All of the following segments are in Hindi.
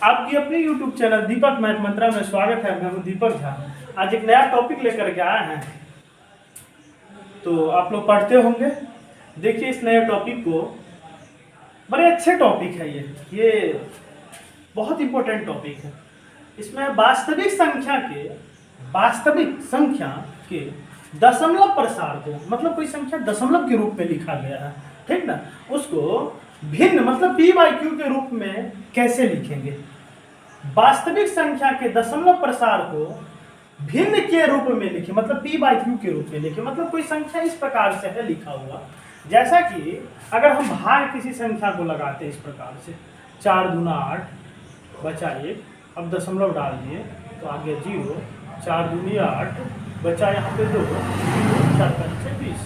आपकी अपनी YouTube चैनल दीपक मैथ मंत्रा में स्वागत है। मैं हूं दीपक झा। आज एक नया टॉपिक लेकर के आए हैं, तो आप लोग पढ़ते होंगे। देखिए इस नए टॉपिक को, बड़े अच्छे टॉपिक है ये बहुत इंपॉर्टेंट टॉपिक है। इसमें वास्तविक संख्या के दशमलव प्रसार को, मतलब कोई संख्या दशमलव के रूप में लिखा गया है, ठीक ना, उसको भिन्न मतलब p/q के रूप में कैसे लिखेंगे। वास्तविक संख्या के दशमलव प्रसार को भिन्न के रूप में लिखे, मतलब p/q के रूप में लिखे। मतलब कोई संख्या इस प्रकार से है लिखा हुआ, जैसा कि अगर हम भाग किसी संख्या को लगाते हैं इस प्रकार से, 4 दूना 8 बचा 1, अब दशमलव डाल दिए तो आगे 0, 4 दूनी 8 बचा यहाँ पे 2, 4 5 20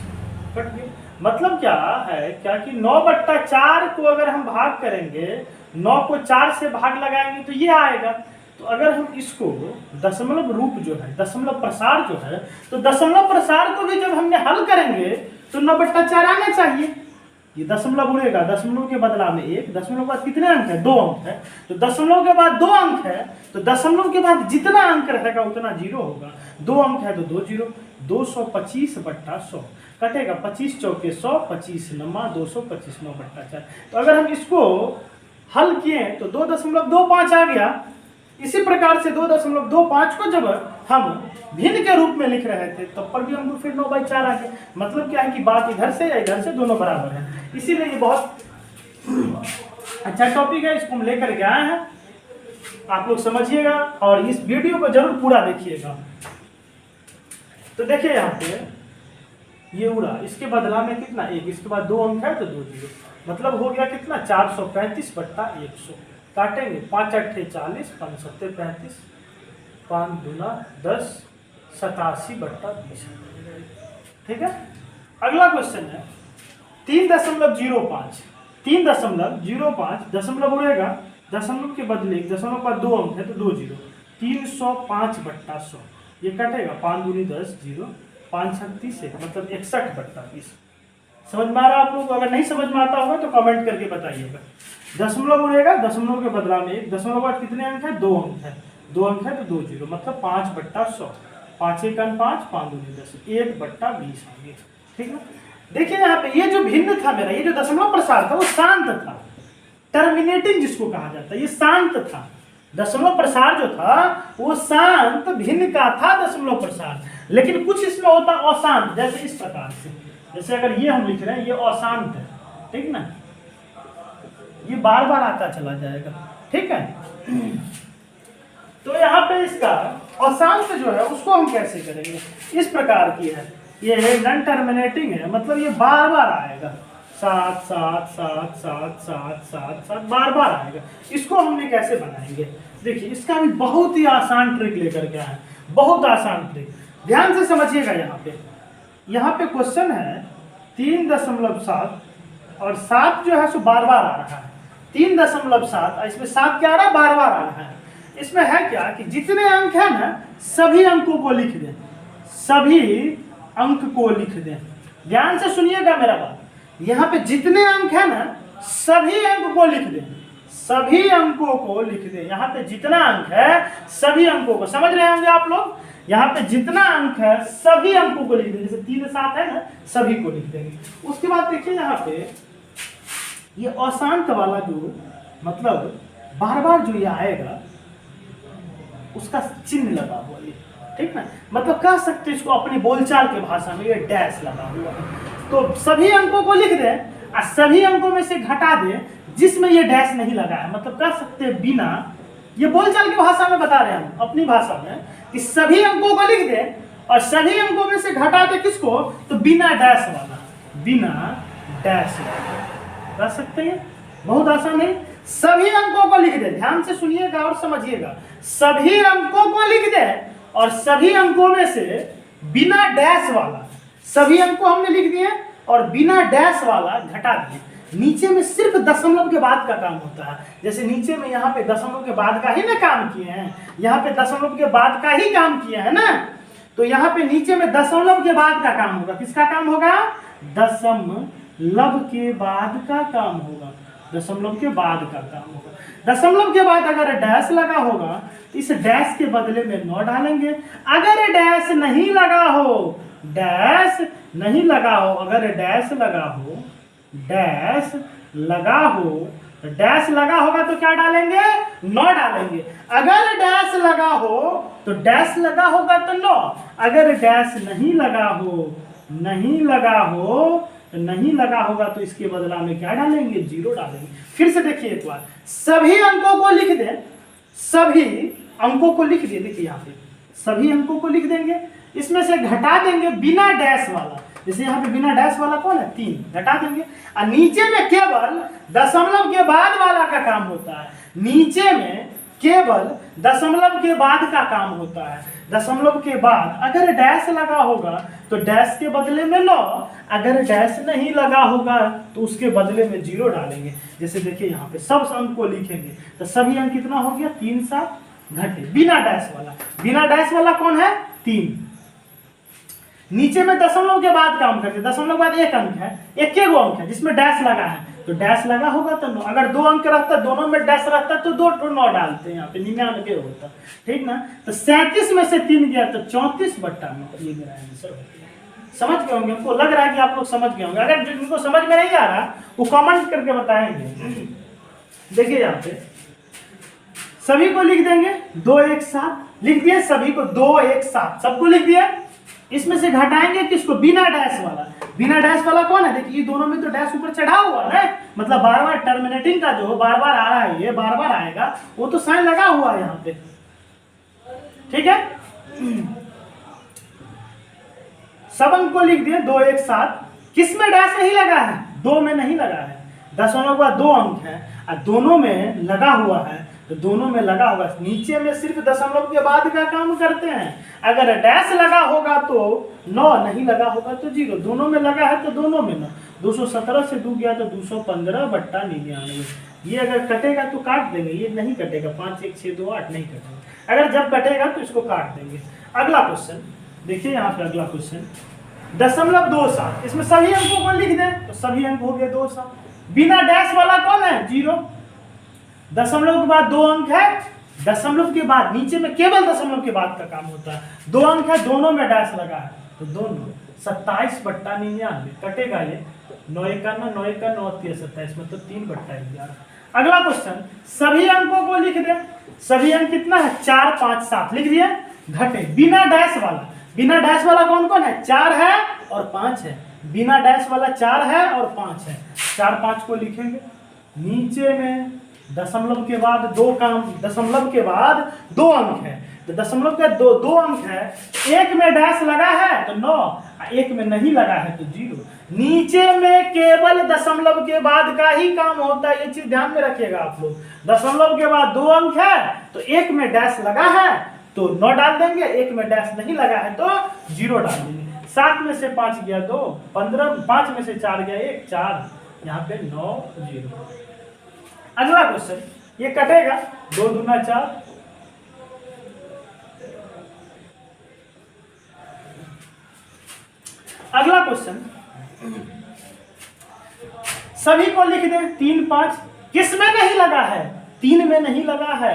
कट गए। मतलब क्या है कि 9/4 को अगर हम भाग करेंगे, 9 को 4 से भाग लगाएंगे तो ये आएगा। तो अगर हम इसको दशमलव रूप जो है, दशमलव प्रसार जो है, तो दशमलव प्रसार को भी जब हमने हल करेंगे तो 9/4 आना चाहिए। ये दशमलव उड़ेगा, दशमलव के बदला में 1, दशमलव के बाद कितने अंक है, 2 अंक है, तो दशमलव के बाद 2 अंक है, तो दशमलव के बाद जितना अंक रहेगा उतना 0 होगा। 2 अंक है तो 2 0, 225/100 कटेगा, 25 चौके 100, 25 9 225 9/4। तो अगर हम इसको हल किए तो 2.25 आ गया। इसी प्रकार से 2.25 को जब हम भिन्न के रूप में लिख रहे थे तब पर भी हमको फिर 9/4 आ गया। मतलब क्या है कि बात इधर से या इधर से दोनों बराबर है। इसीलिए ये बहुत अच्छा टॉपिक है, इसको हम लेकर के आए हैं। आप लोग समझिएगा और इस वीडियो को जरूर पूरा देखिएगा। तो देखिए यहाँ पे ये उड़ा, इसके बदला में कितना 1, इसके बाद 2 अंक है तो 2 0, मतलब हो गया कितना 435/100। काटेंगे 5 8 40, 5 7 35, 5 दूना 10, 87/20। ठीक है। अगला क्वेश्चन है 3.05। 3.05 दशमलव उड़ेगा, दशमलव के बदले दशमलव का 2 अंक है तो 2 0, 305/100। ये कटेगा 5 दूनी 10 0, 5 36 मतलब 61/20। समझ में आ रहा है आप लोग को? अगर नहीं समझ में आता होगा तो कमेंट करके बताइएगा। दशमलव उड़ेगा, दशमलव के बदला में 1, दशमलव बाद कितने अंक है, 2 अंक है, 2 अंक है तो 2 0, मतलब 5/100, 5 1 5, 5 दूनी 10, 1/20 होंगे। ठीक है। देखिए यहाँ पे ये जो भिन्न था मेरा, ये जो दशमलव प्रसार था वो शांत था, टर्मिनेटिंग जिसको कहा जाता है, ये शांत था। दशमलव प्रसार जो था वो शांत भिन्न का था दशमलव प्रसार। लेकिन कुछ इसमें होता अशांत, जैसे इस प्रकार से, जैसे अगर ये हम लिख रहे हैं ये अशांत है, ठीक ना, ये बार बार आता चला जाएगा। ठीक है। तो यहाँ पे इसका अशांत जो है उसको हम कैसे करेंगे, इस प्रकार की है, ये नॉन टर्मिनेटिंग है, मतलब ये बार बार आएगा, 7 7 7 7 7 7 7 बार बार आएगा। इसको हमने कैसे बनाएंगे, देखिए इसका भी बहुत ही आसान ट्रिक लेकर के आए, बहुत आसान ट्रिक, ध्यान से समझिएगा। यहाँ पे क्वेश्चन है 3.7 और 7 जो है सो बार बार आ रहा है, 3.7, इसमें 7 क्या आ रहा है, बार बार आ रहा है। इसमें है क्या कि जितने अंक है ना सभी अंकों को लिख दें, सभी अंक को लिख दें। ध्यान से सुनिएगा मेरा बात, यहाँ पे जितने अंक है ना सभी अंक को लिख दें, सभी अंकों को लिख दें। यहाँ पे जितना अंक है सभी अंकों को, समझ रहे होंगे आप लोग, यहाँ पे जितना अंक है सभी अंकों को लिख देंगे। जैसे 3 7 है ना, सभी को लिख देंगे। उसके बाद देखिए यहाँ पे ये अशांत वाला जो, मतलब बार बार जो ये आएगा उसका चिन्ह लगा हुआ ये, ठीक ना, मतलब कह सकते हैं इसको अपनी बोलचाल के भाषा में, ये डैश लगा हुआ है। तो सभी अंकों को लिख दें और सभी अंकों में से घटा दें जिसमें ये डैश नहीं लगा है, मतलब कह सकते हैं बिना, ये बोलचाल की भाषा में बता रहे हैं हम अपनी भाषा में, कि सभी अंकों को लिख दें और सभी अंकों में से घटा दें किसको, तो बिना डैश वाला, बिना डैश वाला कह सकते हैं। बहुत आसान है। सभी अंकों को लिख दें, ध्यान से सुनिएगा और समझिएगा, सभी अंकों को लिख दें और सभी अंकों में से बिना डैश वाला, सभी अंकों हमने लिख दिए और बिना डैश वाला घटा दिए। नीचे में सिर्फ दशमलव के बाद का काम होता है, जैसे नीचे में यहाँ पे दशमलव के बाद का ही ना काम किए हैं, यहाँ पे दशमलव के बाद का ही काम किए हैं ना, तो यहाँ पे नीचे में दशमलव के बाद का काम होगा। किसका काम होगा, दशमलव के बाद का काम होगा। दशमलव के बाद का काम होगा। दशमलव के बाद अगर डैश लगा होगा तो इस डैश के बदले में 9 डालेंगे। अगर डैश नहीं लगा हो, डैश नहीं लगा हो, अगर डैश लगा हो, डैश लगा हो, डैश लगा होगा तो क्या डालेंगे? 9 डालेंगे। अगर डैश लगा हो तो डैश लगा होगा तो 9, अगर डैश नहीं लगा हो, नहीं लगा हो, नहीं लगा होगा तो इसके बदला में क्या डालेंगे? 0 डालेंगे। फिर से देखिए एक बार, सभी अंकों को लिख दें, सभी अंकों को लिख दिए। देखिए यहाँ पे सभी अंकों को लिख देंगे, इसमें से घटा देंगे बिना डैश वाला। जैसे यहाँ पे बिना डैश वाला कौन है? 3, घटा देंगे। और नीचे में केवल दशमलव के बाद वाला का काम होता है, नीचे में केवल दशमलव के बाद का काम होता है। दशमलव के बाद अगर डैश लगा होगा तो डैश के बदले में 9, अगर डैश नहीं लगा होगा तो उसके बदले में 0 डालेंगे। जैसे देखिए यहाँ पे सब अंक को लिखेंगे तो सभी अंक कितना हो गया? 3 7 घटे बिना डैश वाला। बिना डैश वाला कौन है? 3। नीचे में दशमलव के बाद काम करते, दशमलव के बाद एक अंक है, एक गो अंक है जिसमें डैश लगा है, तो डैश लगा होगा तो 9। अगर 2 अंक रहता, दोनों में डैश रहता तो 2 तो 9 डालते हैं, यहाँ पे 99 होता, ठीक ना। तो 37 में से 3 गया तो 34/9, ये मेरा आंसर हो गया। समझ गए होंगे, हमको लग रहा है कि आप लोग समझ गए होंगे। अगर जिनको समझ में नहीं आ रहा वो कमेंट करके बताएंगे। देखिए यहाँ पे सभी को लिख देंगे 2 1 7 लिख दिए, सभी को 2 1 7 सबको लिख दिया। इसमें से घटाएंगे किसको? बिना डैश वाला। बिना डैश वाला कौन है? देखिए दोनों में तो डैश ऊपर चढ़ा हुआ है, मतलब बार बार टर्मिनेटिंग का जो बार बार आ रहा है, ये बार बार आएगा, वो तो साइन लगा हुआ है यहाँ पे, ठीक है। सब अंक को लिख दिए 2 1 7। किसमें डैश नहीं लगा है? 2 में नहीं लगा है। दशमलव का 2 अंक है और दोनों में लगा हुआ है, तो दोनों में लगा होगा। नीचे में सिर्फ दशमलव के बाद का काम करते हैं। अगर डैश लगा होगा तो 9, नहीं लगा होगा तो 0। दोनों में लगा है तो दोनों में 9। 217 से 2 गया तो 215/99। ये अगर कटेगा तो काट देंगे, ये नहीं कटेगा। 5 1 6 2 8 नहीं कटेगा। अगर जब कटेगा तो इसको काट देंगे। अगला क्वेश्चन देखिए, यहाँ पे अगला क्वेश्चन 0.27। इसमें सभी अंकों को लिख दें तो सभी अंक हो गए 2 7। बिना डैश वाला कौन है? 0। दशमलव के बाद 2 अंक है, दशमलव के बाद नीचे में केवल दशमलव के बाद का काम होता है। 2 अंक है, दोनों में डैश लगा है, तो दोनों 27/99 कटेगा। ये 9 1 9 9 1 9 3 27, मतलब 3/11। अगला क्वेश्चन सभी अंकों को लिख दे। सभी अंक कितना है? 4 5 7 लिख दिए, घटे बिना डैश वाला। बिना डैश वाला कौन कौन है? 4 है और 5 है। बिना डैश वाला 4 है और 5 है। 4 5 को लिखेंगे। नीचे में दशमलव के बाद 2 काम, दशमलव के बाद 2 अंक है, तो दशमलव के 2 अंक है, एक में डैश लगा है तो 9, एक में नहीं लगा है तो 0। नीचे में केवल दशमलव के बाद का ही काम होता है, ये चीज ध्यान में रखिएगा आप लोग। दशमलव के बाद 2 अंक है तो एक में डैश लगा है तो 9 डाल देंगे, एक में डैश नहीं लगा है तो 0 डाल देंगे। 7 में से 5 गया 2, 15, 5 में से 4 गया 1, 4, यहाँ पे 9 0। अगला क्वेश्चन, ये कटेगा 2 दूना 4। अगला क्वेश्चन सभी को लिख दें 3 5। किस में नहीं लगा है? 3 में नहीं लगा है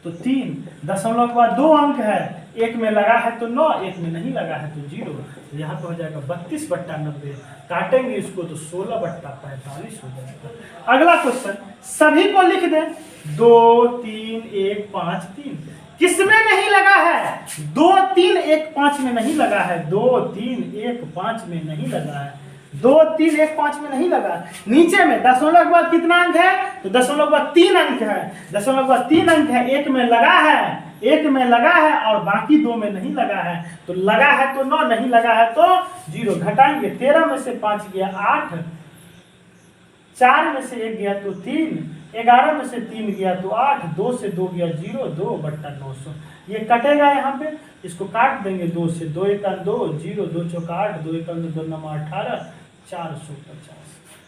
तो 3। दशमलव के बाद 2 अंक है, एक में लगा है तो 9, एक में नहीं लगा है तो 0। यहाँ पे हो जाएगा 32/90। काटेंगे इसको तो 16/45 हो जाएगा। अगला क्वेश्चन सभी को लिख दें 2 3 1 5 3। किस में नहीं लगा है? 2 3 1 5 में नहीं लगा है। 2 3 1 5 में नहीं लगा है। 2 3 1 5 में नहीं लगा। नीचे में दशमलव के बाद कितना अंक है? तो दशमलव के बाद 3 अंक है। दशमलव के बाद 3 अंक है, एक में लगा है, एक में लगा है और बाकी 2 में नहीं लगा है। तो लगा है तो 9, नहीं लगा है तो 0। घटाएंगे 13 में से 5 गया 8, 4 में से 1 गया तो 3, 11 में से 3 गया तो 8, 2 से 2 गया 0, 2/900। ये कटेगा यहाँ पे, इसको काट देंगे 2 से। 2 1 2 0, 2 4 8, 2 1 2 9 18, 450।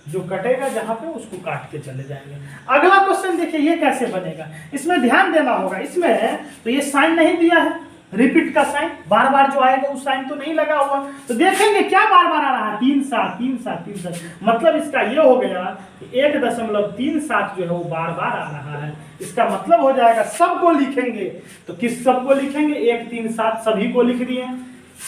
जो कटेगा जहाँ पे उसको काट के चले जाएंगे। अगला क्वेश्चन देखिए, ये कैसे बनेगा? इसमें ध्यान देना होगा। इसमें तो ये साइन नहीं दिया है, रिपीट का साइन, बार बार जो आएगा उस साइन तो नहीं लगा हुआ, तो देखेंगे क्या बार बार आ रहा है, 3-7 3-7 3-7, मतलब इसका ये हो गया कि 1.37 जो है वो बार बार आ रहा है। इसका मतलब हो जाएगा सबको लिखेंगे, तो किस सबको लिखेंगे, 1 3 7 सभी को लिख दिए,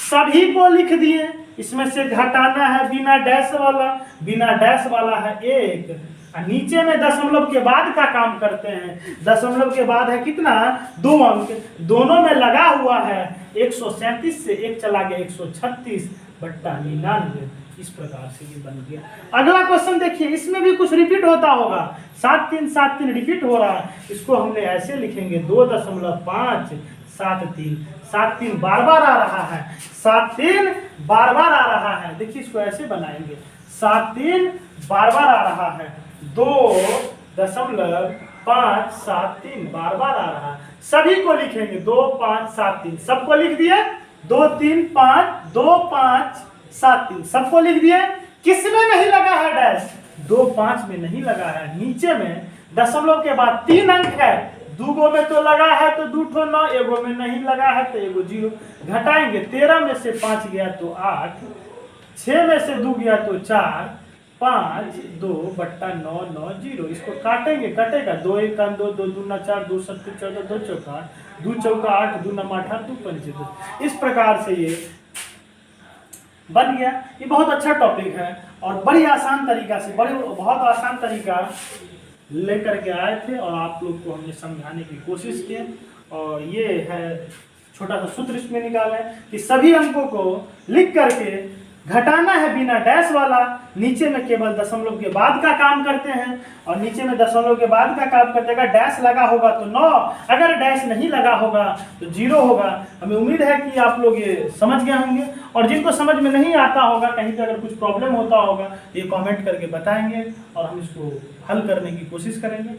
सभी को लिख दिए। इसमें से घटाना है बिना डैश वाला, बिना डैश वाला है 1, और नीचे में दशमलव के बाद का काम करते हैं। दशमलव के बाद है कितना, 2 अंक, दोनों में लगा हुआ है 137 से 1 चला गया 136 बट्टा 99। इस प्रकार से ये बन गया। अगला क्वेश्चन देखिए, इसमें भी कुछ रिपीट होता होगा, 7 3 7 3 रिपीट हो रहा है, इसको हमने ऐसे लिखेंगे 2.5 7 3, 7 3 बार बार आ रहा है, 7 3 बार बार आ रहा है। देखिए इसको ऐसे बनाएंगे, 7 3 बार बार आ रहा है, 2.573 बार बार आ रहा है, सभी को लिखेंगे 2 5 7 3, सबको लिख दिए 2 3 5 2 5 7 3, सबको लिख दिए। किसमें नहीं लगा है डैश, 2 5 में नहीं लगा है, नीचे में दशमलव के बाद 3 अंक है, 2 गो में तो लगा है तो 2 ठो 9, 1 गो में नहीं लगा है तो 1 गो 0, घटाएंगे 13 में से 5 गया तो 8, 6 में से 2 गया तो 4, 5 2 बट्टा 9 9 0, इसको काटेंगे, कटेगा 2 1 2 2 2 4 2 7 14 2 चौका 2 चौका 8 2 9 18 2 5 2। इस प्रकार से ये बन गया। ये बहुत अच्छा टॉपिक है और बड़ी आसान तरीका से, बहुत आसान तरीका लेकर के आए थे और आप लोग को हमने समझाने की कोशिश की, और ये है छोटा सा सूत्र इसमें निकाला है कि सभी अंकों को लिख करके घटाना है बिना डैश वाला, नीचे में केवल दशमलव के बाद का काम करते हैं, और नीचे में दशमलव के बाद का काम करते हैं, डैश लगा होगा तो 9, अगर डैश नहीं लगा होगा तो 0 होगा। हमें उम्मीद है कि आप लोग ये समझ गए होंगे, और जिनको समझ में नहीं आता होगा, कहीं पे अगर कुछ प्रॉब्लम होता होगा, ये कमेंट करके बताएंगे और हम इसको हल करने की कोशिश करेंगे।